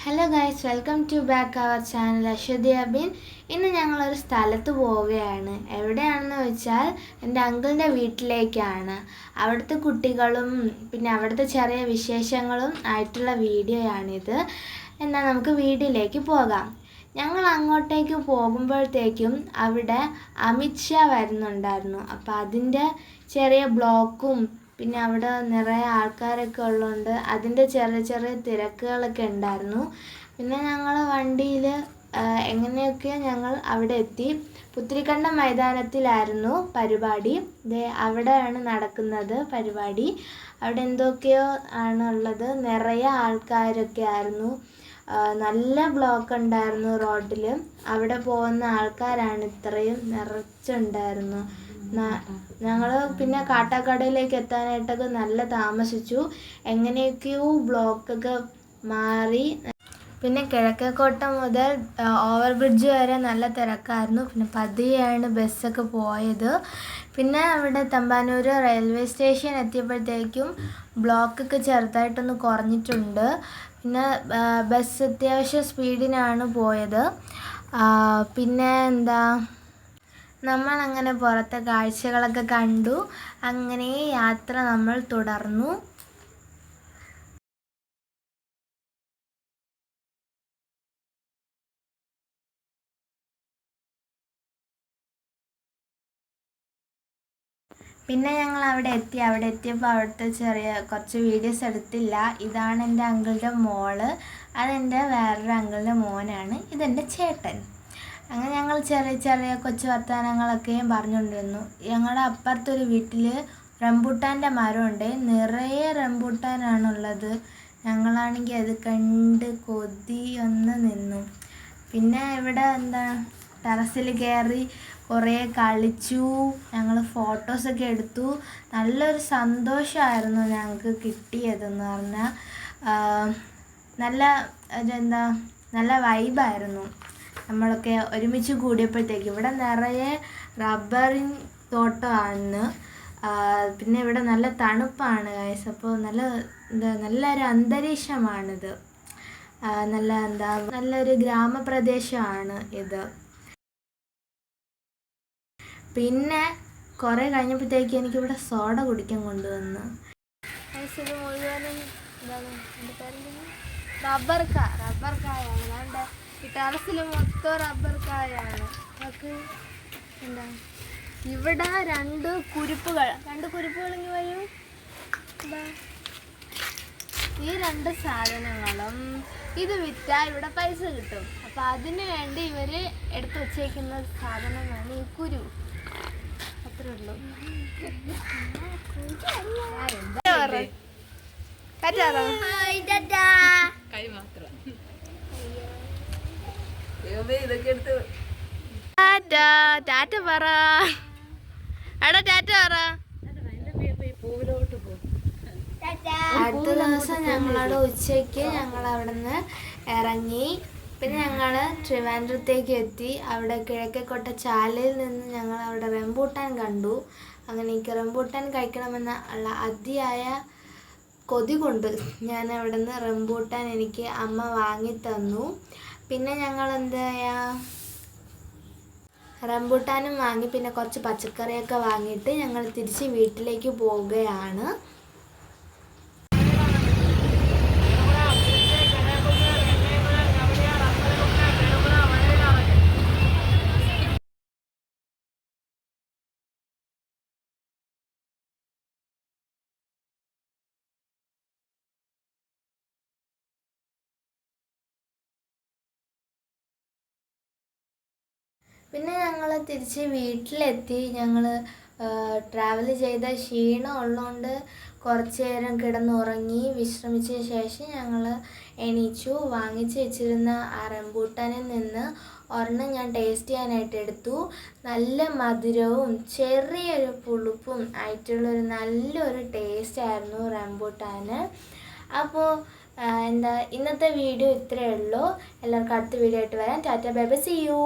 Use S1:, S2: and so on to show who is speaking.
S1: Hello guys, welcome to back our channel Aswathy Abin. ഇന്ന് ഞങ്ങളൊരു സ്ഥലത്ത് പോവുകയാണ്. എവിടെയാണെന്ന് വെച്ചാൽ എൻ്റെ അങ്കിളിൻ്റെ വീട്ടിലേക്കാണ്. അവിടുത്തെ കുട്ടികളും പിന്നെ അവിടുത്തെ ചെറിയ വിശേഷങ്ങളും ആയിട്ടുള്ള വീഡിയോയാണിത്. എന്നാൽ നമുക്ക് വീഡിയോയിലേക്ക് പോകാം. ഞങ്ങൾ അങ്ങോട്ടേക്ക് പോകുമ്പോഴത്തേക്കും അവിടെ അമിത് ഷാ വരുന്നുണ്ടായിരുന്നു. അപ്പോൾ അതിൻ്റെ ചെറിയ ബ്ലോക്കും പിന്നെ അവിടെ നിറയെ ആൾക്കാരൊക്കെ ഉള്ളതുകൊണ്ട് അതിൻ്റെ ചെറിയ ചെറിയ തിരക്കുകളൊക്കെ ഉണ്ടായിരുന്നു. പിന്നെ ഞങ്ങൾ വണ്ടിയിൽ എങ്ങനെയൊക്കെയോ ഞങ്ങൾ അവിടെ എത്തി. പുത്തിരിക്കണ്ട മൈതാനത്തിലായിരുന്നു പരിപാടി. അവിടെയാണ് നടക്കുന്നത് പരിപാടി. അവിടെ എന്തൊക്കെയോ ആണുള്ളത്. നിറയെ ആൾക്കാരൊക്കെ ആയിരുന്നു. നല്ല ബ്ലോക്ക് ഉണ്ടായിരുന്നു റോഡിൽ. അവിടെ പോകുന്ന ആൾക്കാരാണ് ഇത്രയും നിറച്ചുണ്ടായിരുന്നു. ഞങ്ങൾ പിന്നെ കാട്ടാക്കടയിലേക്ക് എത്താനായിട്ടൊക്കെ നല്ല താമസിച്ചു. എങ്ങനെയൊക്കെയോ ബ്ലോക്കൊക്കെ മാറി. പിന്നെ കിഴക്കേക്കോട്ട മുതൽ ഓവർ ബ്രിഡ്ജ് വരെ നല്ല തിരക്കായിരുന്നു. പിന്നെ പതിയെയാണ് ബസ്സൊക്കെ പോയത്. പിന്നെ അവിടെ തമ്പാനൂർ റെയിൽവേ സ്റ്റേഷൻ എത്തിയപ്പോഴത്തേക്കും ബ്ലോക്കൊക്കെ ചെറുതായിട്ടൊന്ന് കുറഞ്ഞിട്ടുണ്ട്. പിന്നെ ബസ് അത്യാവശ്യം സ്പീഡിനാണ് പോയത്. പിന്നെ നമ്മളങ്ങനെ പുറത്തെ കാഴ്ചകളൊക്കെ കണ്ടു. അങ്ങനെ യാത്ര നമ്മൾ തുടർന്നു. പിന്നെ ഞങ്ങൾ അവിടെ എത്തിയപ്പോൾ അവിടുത്തെ കുറച്ച് വീഡിയോസ് എടുത്തില്ല. ഇതാണ് എൻ്റെ അങ്കിളുടെ മോള്, അതെൻ്റെ വേറൊരു അങ്കിളുടെ മോനാണ്, ഇതെൻ്റെ ചേട്ടൻ. അങ്ങനെ ഞങ്ങൾ ചെറിയ ചെറിയ കൊച്ചു വർത്തമാനങ്ങളൊക്കെയും പറഞ്ഞുകൊണ്ടിരുന്നു. ഞങ്ങളുടെ അപ്പുറത്തൊരു വീട്ടിൽ റംബൂട്ടാൻ്റെ മരമുണ്ട്. നിറയെ റംബൂട്ടാനാണുള്ളത്. ഞങ്ങളാണെങ്കിൽ അത് കണ്ട് കൊതി ഒന്ന് നിന്നു. പിന്നെ ഇവിടെ ടെറസിൽ കയറി കുറേ കളിച്ചു. ഞങ്ങൾ ഫോട്ടോസൊക്കെ എടുത്തു. നല്ലൊരു സന്തോഷമായിരുന്നു ഞങ്ങൾക്ക് കിട്ടിയതെന്ന് പറഞ്ഞാൽ. നല്ല വൈബായിരുന്നു. നമ്മളൊക്കെ ഒരുമിച്ച് കൂടിയപ്പോഴത്തേക്ക് ഇവിടെ നിറയെ റബ്ബറിൻ തോട്ടമാണ്. പിന്നെ ഇവിടെ നല്ല തണുപ്പാണ് ഗൈസ്. അപ്പോൾ നല്ലൊരു അന്തരീക്ഷമാണിത്. നല്ലൊരു ഗ്രാമപ്രദേശമാണ് ഇത്. പിന്നെ കുറേ കഴിഞ്ഞപ്പോഴത്തേക്ക് എനിക്കിവിടെ സോഡ കുടിക്കാൻ കൊണ്ടുവന്നു. ഇത് മുഴുവനും റബ്ബർ കായാണ്. ഈ ടെറസിൽ മൊത്തം റബ്ബർ കായാണ്. നമുക്ക് ഇവിടെ രണ്ട് കുരുപ്പുകൾ ഇങ്ങനെ വരും. ഈ രണ്ട് സാധനങ്ങളും ഇത് വിറ്റാൽ ഇവിടെ പൈസ കിട്ടും. അപ്പം അതിന് വേണ്ടി ഇവർ എടുത്തു വച്ചേക്കുന്ന സാധനമാണ് ഈ കുരു. അത്രേ ഉള്ളൂ. ടാറ്റ പറ. അടുത്ത ദിവസം ഞങ്ങളവിടെ ഉച്ചയ്ക്ക് ഞങ്ങൾ അവിടെ നിന്ന് ഇറങ്ങി. പിന്നെ ഞങ്ങൾ ട്രിവാൻഡ്രത്തേക്ക് എത്തി. അവിടെ കിഴക്കേക്കോട്ട ചാലയിൽ നിന്ന് ഞങ്ങൾ അവിടെ റംബൂട്ടാൻ കണ്ടു. അങ്ങനെ എനിക്ക് റംബൂട്ടാൻ കഴിക്കണമെന്ന ഉള്ള അതിയായ കൊതി കൊണ്ട് ഞാൻ അവിടെ നിന്ന് റംബൂട്ടാൻ എനിക്ക് അമ്മ വാങ്ങിത്തന്നു. പിന്നെ ഞങ്ങൾ റംബൂട്ടാനും വാങ്ങി. പിന്നെ കുറച്ച് പച്ചക്കറിയൊക്കെ വാങ്ങിയിട്ട് ഞങ്ങൾ തിരിച്ച് വീട്ടിലേക്ക് പോവുകയാണ്. പിന്നെ ഞങ്ങൾ തിരിച്ച് വീട്ടിലെത്തി. ഞങ്ങൾ ട്രാവൽ ചെയ്ത ക്ഷീണം ഉള്ളതുകൊണ്ട് കുറച്ച് നേരം കിടന്നുറങ്ങി. വിശ്രമിച്ചതിന് ശേഷം ഞങ്ങൾ എണീച്ചു. വാങ്ങിച്ച് വെച്ചിരുന്ന ആ റംബൂട്ടാനിൽ നിന്ന് ഒരെണ്ണം ഞാൻ ടേസ്റ്റ് ചെയ്യാനായിട്ട് എടുത്തു. നല്ല മധുരവും ചെറിയൊരു പുളിപ്പും ആയിട്ടുള്ളൊരു നല്ലൊരു ടേസ്റ്റായിരുന്നു റംബൂട്ടാന്. അപ്പോൾ ഇന്നത്തെ വീഡിയോ ഇത്രയേ ഉള്ളൂ. എല്ലാവർക്കും അടുത്ത വീഡിയോ ആയിട്ട് വരാം. Tata bye bye, see U.